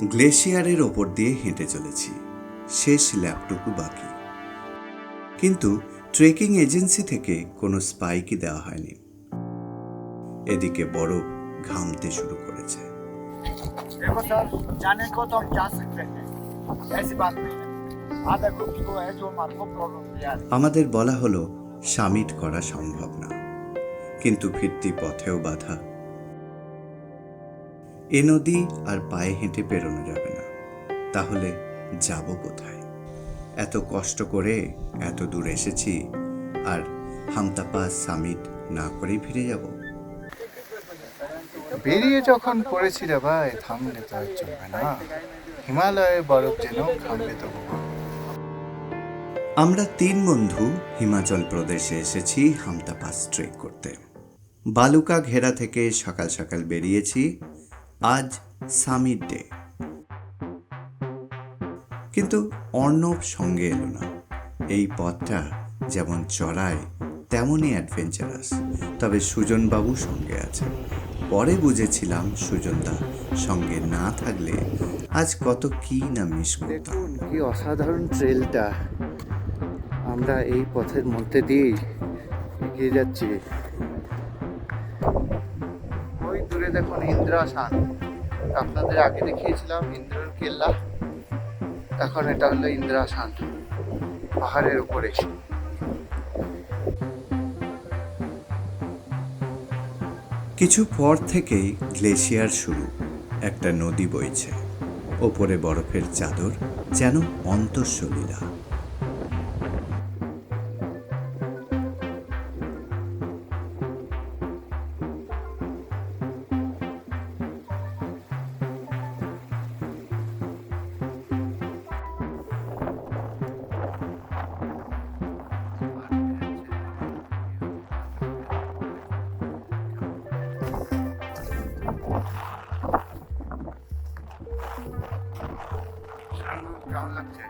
গ্লেশিয়ারের ওপর দিয়ে হেঁটে চলেছি, শেষ ল্যাপটুকু বাকি। কিন্তু ট্রেকিং এজেন্সি থেকে কোনো স্পাইকই দেওয়া হয়নি। এদিকে বরফ ঘামতে শুরু করেছে। देखो सर, जाने को तो हम जा सकते हैं, ऐसी बात नहीं है। आधा ग्रुप को है जो हमारे को प्रॉब्लम दिया है। আমাদের বলা হলো সামিট করা সম্ভব না, কিন্তু ফিরতি পথেও বাধা। এ নদী আর পায়ে হেঁটে পেরোনো যাবে না, তাহলে যাব কোথায়? এত কষ্ট করে এত দূর এসেছি, আর হামতা পাস সামিট না করেই ফিরে যাব? বেরিয়ে যখন পড়েছি রে ভাই, থামলে তো আর চলবে না। হিমালয়ে বরফ যেন ঘামবে তবু। আমরা 3 বন্ধু হিমাচল প্রদেশে এসেছি হামতা পাস ট্রেক করতে। বালুকা ঘেরা থেকে সকাল সকাল বেরিয়েছি। আজ সামিট ডে, কিন্তু অর্ণব সঙ্গে এলো না। এই পথটা যেমন চড়াই তেমনই অ্যাডভেঞ্চারাস, তবে সুজনবাবু সঙ্গে আছে। পরে বুঝেছিলাম সুজনদা সঙ্গে না থাকলে আজ কত কি না মিস করতাম। দেখুন কি অসাধারণ ট্রেলটা, আমরা এই পথের মধ্যে দিয়েই এগিয়ে যাচ্ছি। ওই দূরে দেখুন ইন্দ্রাসান, আপনাদের আগে দেখিয়েছিলাম ইন্দ্রর কেল্লা, এখন এটা হলো ইন্দ্রাসান, পাহাড়ের উপরে। কিছু পর থেকেই গ্লেশিয়ার শুরু। একটা নদী বইছে, ওপরে বরফের চাদর, যেন অন্তঃসলীলা। কেমন লাগছে?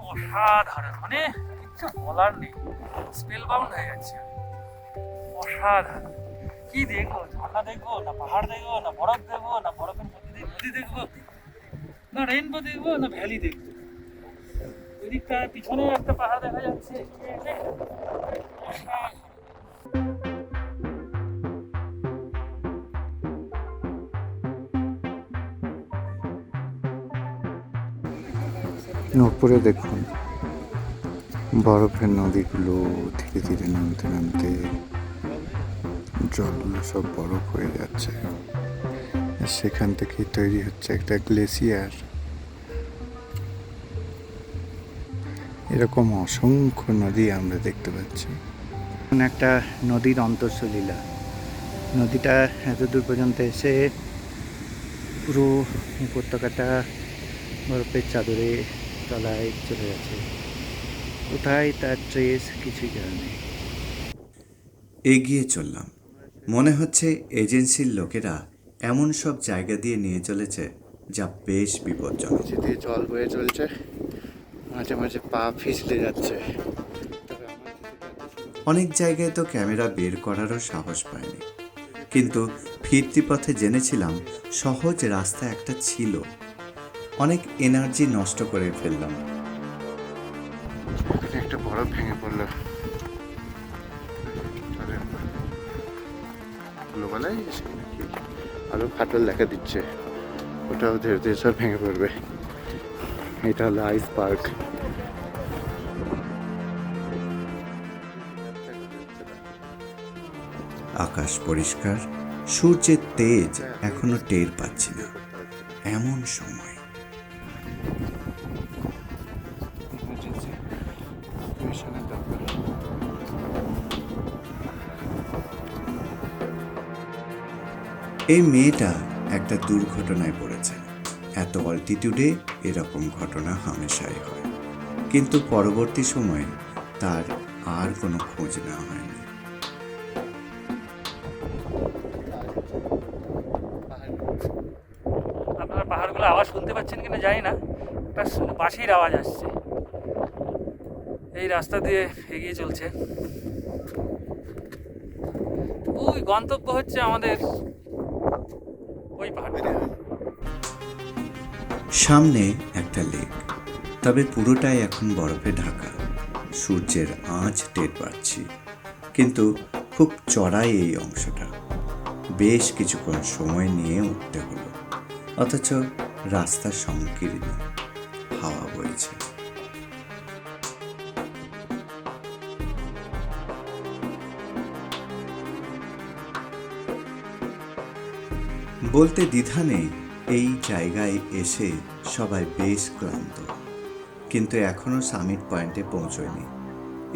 অসাধারণ, মানে কিছু বলার নেই, স্পেল বাউন্ড হয়ে যাচ্ছে। অসাধারণ। কি দেখবো? ঝর্ণা দেখবো, না পাহাড় দেখবো, না বরফ দেখবো, না বরফের মধ্যে দিয়ে নদী দেখবো, না রেইনবো দেখবো, না ভ্যালি দেখবো। ওই দিকটা পিছনে একটা পাহাড় দেখা যাচ্ছে। অসাধারণ। উপরে দেখুন বরফের নদীগুলো ধীরে ধীরে নামতে নামতে জলগুলো সব বরফ হয়ে যাচ্ছে। আর সেখান থেকে তৈরি হচ্ছে একটা গ্লেসিয়ার। এরকম অসংখ্য নদী আমরা দেখতে পাচ্ছি। একটা নদীর অন্তঃসলীলা। নদীটা এত দূর পর্যন্ত এসে পুরো উপত্যকাটা বরফের চাদরে তলায় চলে গেছে। কোথায় তার ট্রেস কিছুই জানা নেই। এগিয়ে চললাম। মনে হচ্ছে এজেন্সির লোকেরা এমন সব জায়গা দিয়ে নিয়ে চলেছে যা বেশ বিপজ্জনক। নিচে দিয়ে জল বয়ে চলছে, মাঝে মাঝে পা পিছলে যাচ্ছে। অনেক জায়গায় তো ক্যামেরা বের করারও সাহস পায়নি, কিন্তু ফিরতি পথে জেনেছিলাম সহজ রাস্তা একটা ছিল। অনেক এনার্জি নষ্ট করে ফেললাম। এখানে একটা বরফ ভেঙে পড়লো। বলাই আরো ফাটল দেখা দিচ্ছে, ওটাও ধীরে ধীরে সব ভেঙে পড়বে। এটা হলো আইস পার্ক। আকাশ পরিষ্কার, সূর্যের তেজ এখনো টের পাচ্ছি না। এমন সময় এই মেয়েটা একটা দুর্ঘটনায় পড়েছে। এত অল্টিটিউডে এরকম ঘটনা হামেশাই হয়, কিন্তু পরবর্তী সময়ে তার আর কোনো খোঁজ নেওয়া হয়নি। আপনারা পাহাড়গুলো আওয়াজ শুনতে পাচ্ছেন কিনা জানি না, একটা বাঁশির আওয়াজ আসছে। এই রাস্তা দিয়ে এগিয়ে চলছে। ওই গন্তব্য হচ্ছে আমাদের ওই পাহাড়। সামনে একটা লেক, তবে পুরোটাই এখন বরফে ঢাকা। সূর্যের আঁচ টের পাচ্ছি, কিন্তু খুব চড়াই এই অংশটা। বেশ কিছুক্ষণ সময় নিয়ে উঠতে হলো, অথচ রাস্তা সংকীর্ণ, হাওয়া বইছে। বলতে দ্বিধা নেই, এই জায়গায় এসে সবাই বেশ ক্লান্ত, কিন্তু এখনো সামিট পয়েন্টে পৌঁছয়নি।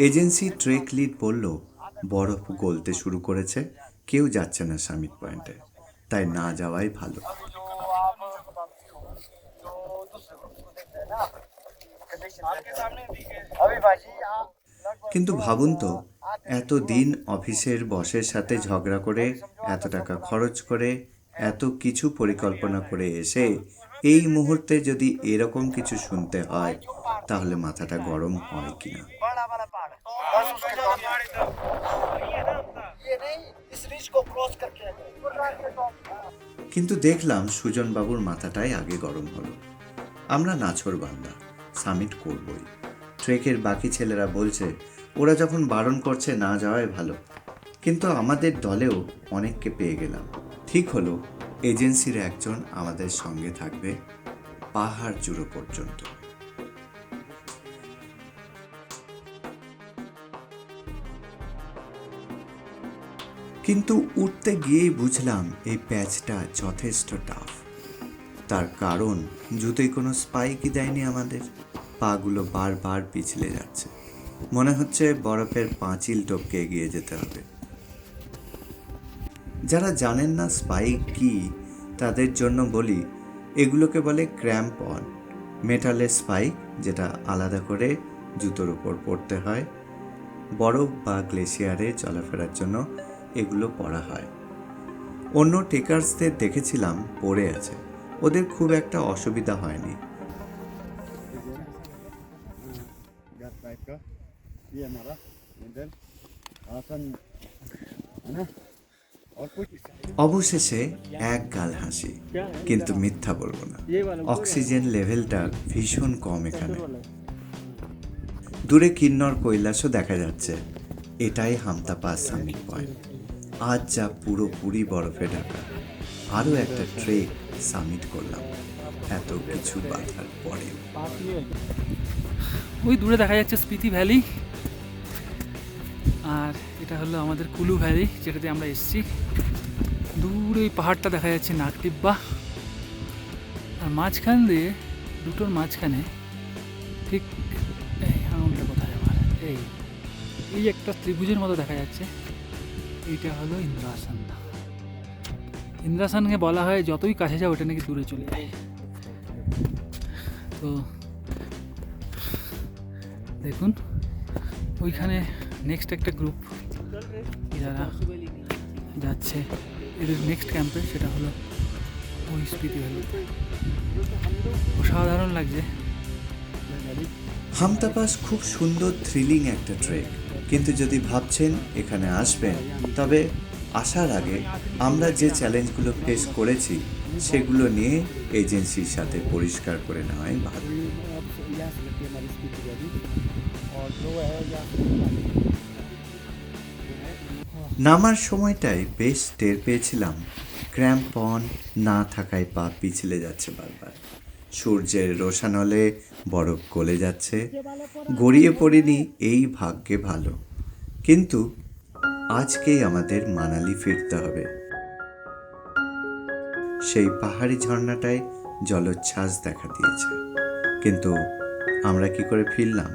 এজেন্সি ট্রেক লিড বলল বরফ গলতে শুরু করেছে, কেউ যাচ্ছে না সামিট পয়েন্টে, তাই না যাওয়াই ভালো। কিন্তু ভাবুন তো, এত দিন অফিসের বসের সাথে ঝগড়া করে, এত টাকা খরচ করে, এত কিছু পরিকল্পনা করে এসে এই মুহূর্তে যদি এরকম কিছু শুনতে হয়, তাহলে মাথাটা গরম হয় কিনা। কিন্তু দেখলাম সুজন বাবুর মাথাটাই আগে গরম হলো। আমরা নাছোড়বান্দা, সামিট করবই। ট্রেকের বাকি ছেলেরা বলছে ওরা যখন বারণ করছে না যাওয়াই ভালো। কিন্তু আমাদের দলেও অনেককে পেয়ে গেলাম। ঠিক হলো, এজেন্সির একজন আমাদের সঙ্গে থাকবে পাহাড় জুড়ো পর্যন্ত। কিন্তু উঠতে গিয়েই বুঝলাম এই প্যাচটা যথেষ্ট টাফ। তার কারণ জুতোয় কোনো স্পাইকই দেয়নি আমাদের। পাগুলো বারবার পিছলে যাচ্ছে, মনে হচ্ছে বরফের পাঁচিল টপকে এগিয়ে যেতে হবে। যারা জানেন না স্পাইক কি, তাদের জন্য বলি, এগুলোকে বলে ক্র্যাম্পন, মেটালের স্পাইক, যেটা আলাদা করে জুতোর উপর পরতে হয়। বরফ বা গ্লেশিয়ারে চলাফেরার জন্য এগুলো পরা হয়। অন্য টেকার্সদের দেখেছিলাম পরে আছে, ওদের খুব একটা অসুবিধা হয়নি। অবশেষে এক গাল হাসি, কিন্তু মিথ্যা বলবো না, অক্সিজেন লেভেলটা ভীষণ কম এখানে। দূরে কিন্নর কৈলাসও দেখা যাচ্ছে। এটাই হামতা পাস সামিট পয়েন্ট। আজ যা পুরোপুরি বরফে ঢাকা। আরও একটা ট্রেক সামিট করলাম এত কিছু বাধার পরেও। ওই দূরে দেখা যাচ্ছে স্পিতি ভ্যালি, আর এটা হলো আমাদের কুলু ভ্যালি, যেটাতে আমরা এসেছি। দূরে ওই পাহাড়টা দেখা যাচ্ছে নাগটিব্বা, আর মাঝখান দিয়ে, দুটোর মাঝখানে ঠিক এই আঙুলটা কোথায় আমার, এই একটা ত্রিভুজের মতো দেখা যাচ্ছে। এইটা হলো ইন্দ্রাসন। ইন্দ্রাসনকে বলা হয় যতই কাছে যাও ওটা নাকি দূরে চলে যায়। তো দেখুন ওইখানে নেক্সট একটা গ্রুপ যারা যাচ্ছে, এদের নেক্সট ক্যাম্পে, সেটা হলো ওই স্পিতি ভ্যালিতে। অসাধারণ লাগছে। হামতা পাস খুব সুন্দর থ্রিলিং একটা ট্রেক, কিন্তু যদি ভাবছেন এখানে আসবেন, তবে আসার আগে আমরা যে চ্যালেঞ্জগুলো ফেস করেছি সেগুলো নিয়ে এজেন্সির সাথে পরিষ্কার করে নেওয়াই ভালো। নামার সময়টায় বেশ টের পেয়েছিলাম ক্র্যাম্পন না থাকায় পা পিছলে যাচ্ছে বারবার। সূর্যের রোশানলে বরফ গলে যাচ্ছে, গড়িয়ে পড়িনি এই ভাগ্যে ভালো। কিন্তু আজকেই আমাদের মানালি ফিরতে হবে। সেই পাহাড়ি ঝর্ণাটায় জলোচ্ছ্বাস দেখা দিয়েছে, কিন্তু আমরা কি করে ফিরলাম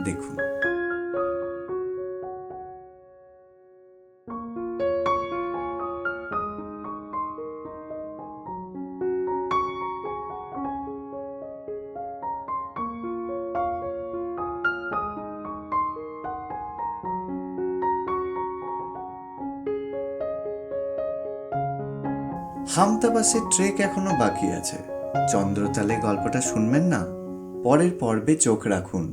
দেখুন। হামতা পাসের ট্রেক এখনো বাকি আছে। চন্দ্রতালে গল্পটা শুনবেন না? পরের পর্বে চোখ রাখুন।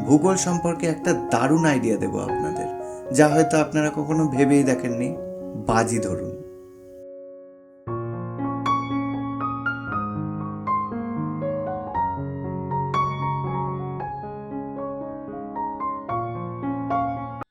ভূগোল সম্পর্কে একটা দারুণ আইডিয়া দেব আপনাদের, যা হয়তো আপনারা কখনো ভেবেই দেখেননি। বাজি ধরুন।